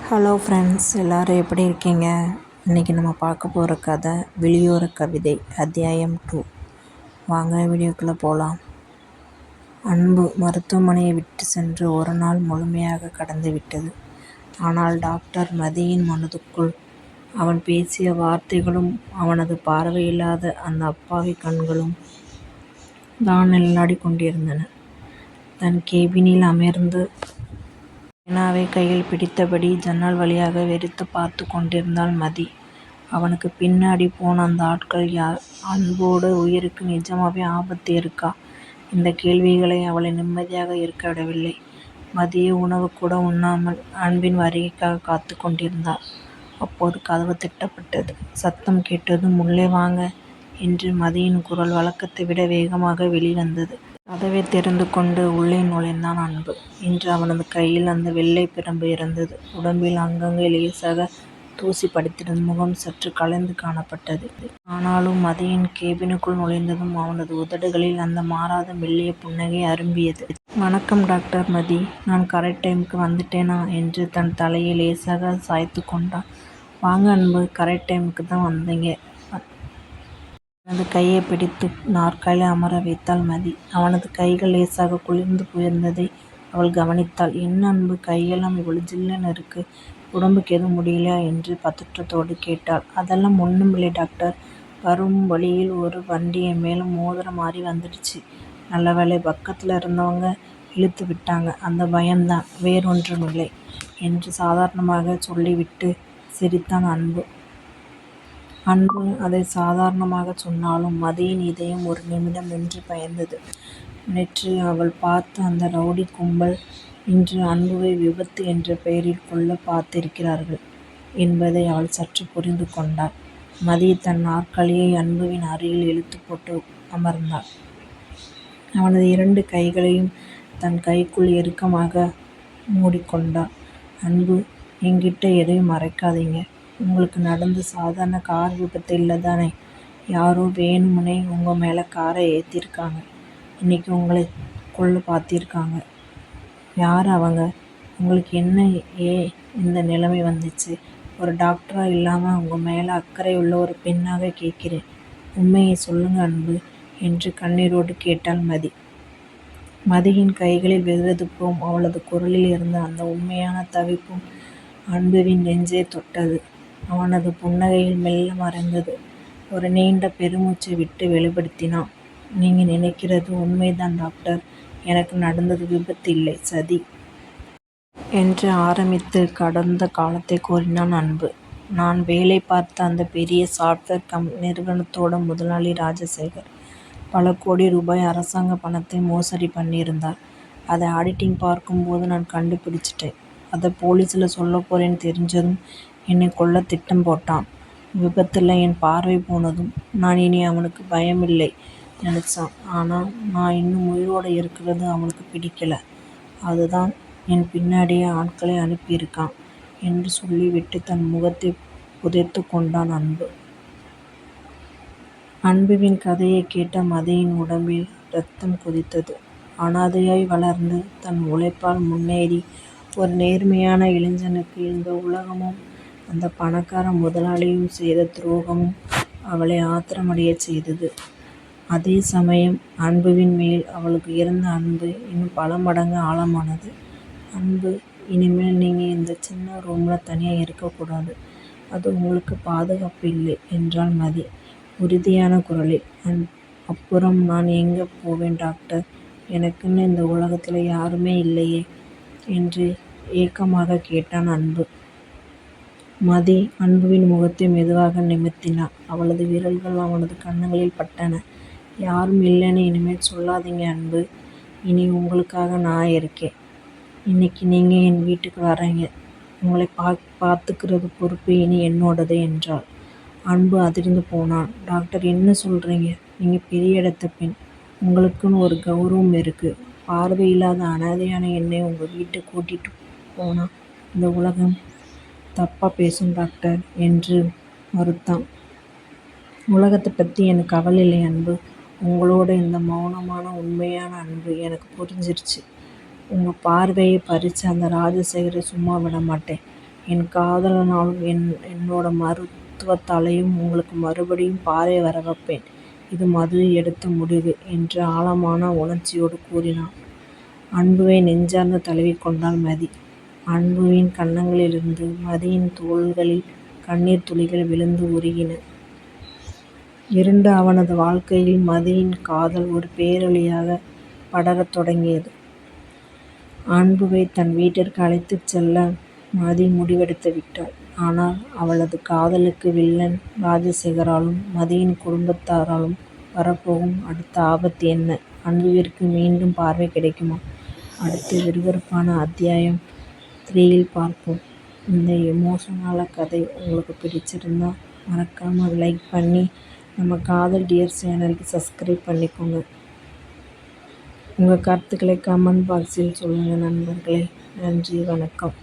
Hello friends, எல்லோரும் எப்படி இருக்கீங்க? இன்றைக்கி நம்ம பார்க்க போகிற கதை வெளியோர கவிதை அத்தியாயம் 2. வாங்க வீடியோக்குள்ளே போகலாம். அன்பு மருத்துவமனையை விட்டு சென்று ஒரு நாள் முழுமையாக கடந்து விட்டது. ஆனால் டாக்டர் மதியின் மனதுக்குள் அவன் பேசிய வார்த்தைகளும் அவனது பார்வையில்லாத அந்த அப்பாவி கண்களும் தான் நிழலாடி கொண்டிருந்தன. தன் கேபினில் அமர்ந்து பேனாவை கையில் பிடித்தபடி ஜன்னல் வழியாக வெறித்து பார்த்து கொண்டிருந்தாள் மதி. அவனுக்கு பின்னாடி போன அந்த ஆட்கள் யார்? அன்போட உயிருக்கு நிஜமாவே ஆபத்து இருக்கா? இந்த கேள்விகளை அவளை நிம்மதியாக இருக்க விடவில்லை. மதிய உணவு கூட உண்ணாமல் அன்பின் வருகைக்காக காத்து கொண்டிருந்தாள். அப்போது கதவு தட்டப்பட்டது. சத்தம் கேட்டதும் உள்ளே வாங்க என்று மதியின் குரல் வழக்கத்தை விட வேகமாக வெளிவந்தது. கதவை திறந்து கொண்டு உள்ளே நுழைந்தான் அன்பு. இன்று அவனது கையில் அந்த வெள்ளை பிரம்பு இருந்தது. உடம்பில் அங்கங்கே லேசாக தூசி படித்திருந்த முகம் சற்று கலைந்து காணப்பட்டது. ஆனாலும் மதியின் கேபினுக்குள் நுழைந்ததும் அவனது உதடுகளில் அந்த மாறாத மெல்லிய புன்னகை அரும்பியது. வணக்கம் டாக்டர் மதி, நான் கரெக்ட் டைமுக்கு வந்துட்டேனா என்று தன் தலையை லேசாக சாய்த்து கொண்டான். வாங்க அன்பு, கரெக்ட் டைமுக்கு தான் வந்தீங்க. அவனது கையை பிடித்து நாற்காலில் அமர வைத்தாள் மதி. அவனது கைகள் லேசாக குளிர்ந்து போயிருந்ததை அவள் கவனித்தாள். என்ன அன்பு, கையெல்லாம் இவ்வளவு ஜில்லுன்னு இருக்கு, உடம்புக்கு எதுவும் முடியலையா என்று பதற்றத்தோடு கேட்டாள். அதெல்லாம் ஒன்றுமில்லை டாக்டர், வரும் வழியில் ஒரு வண்டி என் மேலே மோதுற மாதிரி வந்துடுச்சு. நல்ல வேளை பக்கத்தில் இருந்தவங்க இழுத்து விட்டாங்க, அந்த பயம்தான், வேறொன்றுமில்லை என்று சாதாரணமாக சொல்லிவிட்டு சிரித்தான் அன்பு. அன்பு அதை சாதாரணமாக சொன்னாலும் மதியின் இதயம் ஒரு நிமிடம் நின்று பயந்தது. நேற்று அவள் பார்த்த அந்த ரவுடி கும்பல் இன்று அன்புவை விபத்து என்ற பெயரில் கொல்ல பார்த்திருக்கிறார்கள் என்பதை அவள் சற்று புரிந்து கொண்டாள். மதி தன் நாற்காலியை அன்புவின் அருகில் இழுத்து போட்டு அமர்ந்தாள். அவனது 2 கைகளையும் தன் கைக்குள் இறுக்கமாக மூடிக்கொண்டாள். அன்பு, என்கிட்ட எதையும் மறைக்காதீங்க. உங்களுக்கு நடந்த சாதாரண கார் விபத்து இல்லை தானே? யாரோ வேணுமுனே உங்கள் மேலே காரை ஏற்றிருக்காங்க. இன்னைக்கு உங்களை கொல்ல பார்த்திருக்காங்க. யார் அவங்க? உங்களுக்கு என்ன, ஏன் இந்த நிலைமை வந்துச்சு? ஒரு டாக்டராக இல்லாமல் உங்கள் மேலே அக்கறை உள்ள ஒரு பெண்ணாக கேட்கிறேன். உண்மையை சொல்லுங்க அன்பு என்று கண்ணீரோடு கேட்டாள் மதி. மதியின் கைகளில் வெதுவெதுப்பும் அவளது குரலில் இருந்த அந்த உண்மையான தவிப்பும் அன்புவின் நெஞ்சை தொட்டது. அவனது புன்னகையில் மெல்ல மறைந்தது. ஒரு நீண்ட பெருமூச்சை விட்டு வெளிப்படுத்தினான். நீங்கள் நினைக்கிறது உண்மைதான் டாக்டர், எனக்கு நடந்தது விபத்து இல்லை, சதி என்று ஆரம்பித்து கடந்த காலத்தை கூறினான் அன்பு. நான் வேலை பார்த்த அந்த பெரிய சாஃப்ட்வேர் நிறுவனத்தோட முதலாளி ராஜசேகர் பல கோடி ரூபாய் அரசாங்க பணத்தை மோசடி பண்ணியிருந்தார். அதை ஆடிட்டிங் பார்க்கும்போது நான் கண்டுபிடிச்சிட்டேன். அதை போலீஸில் சொல்ல போகிறேன்னு தெரிஞ்சதும் என்னை கொல்ல திட்டம் போட்டான். விபத்தில் என் பார்வை போனதும் நான் இனி அவனுக்கு பயமில்லை நினச்சான். ஆனால் நான் இன்னும் உயிரோடு இருக்கிறது அவனுக்கு பிடிக்கல. அதுதான் என் பின்னாடியே ஆட்களை அனுப்பியிருக்கான் என்று சொல்லிவிட்டு தன் முகத்தை புதைத்து கொண்டான் அன்பு. அன்புவின் கதையை கேட்ட மதியின் உடம்பில் இரத்தம் கொதித்தது. அனாதையாய் வளர்ந்து தன் உழைப்பால் முன்னேறி ஒரு நேர்மையான இளைஞனுக்கு இந்த உலகமும் அந்த பணக்கார முதலாளியும் செய்த துரோகமும் அவளை ஆத்திரமடைய செய்தது. அதே சமயம் அன்புவின் மேல் அவளுக்கு இருந்த அன்பு இன்னும் பல மடங்கு ஆழமானது. அன்பு, இனிமேல் நீங்கள் இந்த சின்ன ரூமில் தனியாக இருக்கக்கூடாது. அது உங்களுக்கு பாதுகாப்பு இல்லை என்றாள் மதி உறுதியான குரலில். அப்புறம் நான் எங்கே போவேன் டாக்டர்? எனக்குன்னு இந்த உலகத்தில் யாருமே இல்லையே என்று ஏக்கமாக கேட்டான் அன்பு. மதி அன்புவின் முகத்தை மெதுவாக நிமிர்த்தினாள். அவளது விரல்கள் அவனது கன்னங்களில் பட்டன. யாரும் இல்லைன்னு இனிமேல் சொல்லாதீங்க அன்பு, இனி உங்களுக்காக நான் இருக்கேன். இன்னைக்கு நீங்கள் என் வீட்டுக்கு வரீங்க. உங்களை பார்த்துக்கிறது பொறுப்பு இனி என்னோடது என்றாள். அன்பு அதிர்ந்து போனான். டாக்டர், என்ன சொல்கிறீங்க? நீங்கள் பெரிய இடத்த பெண், உங்களுக்குன்னு ஒரு கௌரவம் இருக்குது. பார்வையில்லாத அனாதையான என்னை உங்கள் வீட்டை கூட்டிகிட்டு போனால் இந்த உலகம் தப்பாக பேசும் டாக்டர் என்று மறுத்தான். உலகத்தை பற்றி எனக்கு கவலை இல்லை அன்பு. உங்களோட இந்த மௌனமான உண்மையான அன்பு எனக்கு புரிஞ்சிருச்சு. உங்கள் பார்வையை பறித்து அந்த ராஜசேகரை சும்மா விட மாட்டேன். என் காதலனாலும் என்னோட மருத்துவத்தாலையும் உங்களுக்கு மறுபடியும் பார்வை வர வைப்பேன். இது மது எடுத்த முடிவு என்று ஆழமான உணர்ச்சியோடு கூறினான். அன்புவை நெஞ்சார்ந்து தழுவிக்கொண்டாள் மதி. அன்புவின் கன்னங்களிலிருந்து மதியின் தோள்களில் கண்ணீர் துளிகள் விழுந்து உருகின. இருண்ட அவனது வாழ்க்கையில் மதியின் காதல் ஒரு பேரொளியாக படரத் தொடங்கியது. அன்புவை தன் வீட்டிற்கு அழைத்துச் செல்ல மதி முடிவெடுத்து விட்டாள். ஆனால் அவளது காதலுக்கு வில்லன் ராஜசேகராலும் மதியின் குடும்பத்தாராலும் வரப்போகும் அடுத்த ஆபத்து என்ன? அன்புவிற்கு மீண்டும் பார்வை கிடைக்குமா? அடுத்த விறுவிறுப்பான அத்தியாயம் 3ல் பார்ப்போம். இந்த எமோஷனலான கதை உங்களுக்கு பிடிச்சிருந்தா மறக்காமல் லைக் பண்ணி நம்ம காதல் டியர்ஸ் சேனலுக்கு சப்ஸ்கிரைப் பண்ணிக்கோங்க. உங்கள் கருத்துக்களை கமெண்ட் பாக்ஸில் சொல்லுங்கள் நண்பர்களே. நன்றி, வணக்கம்.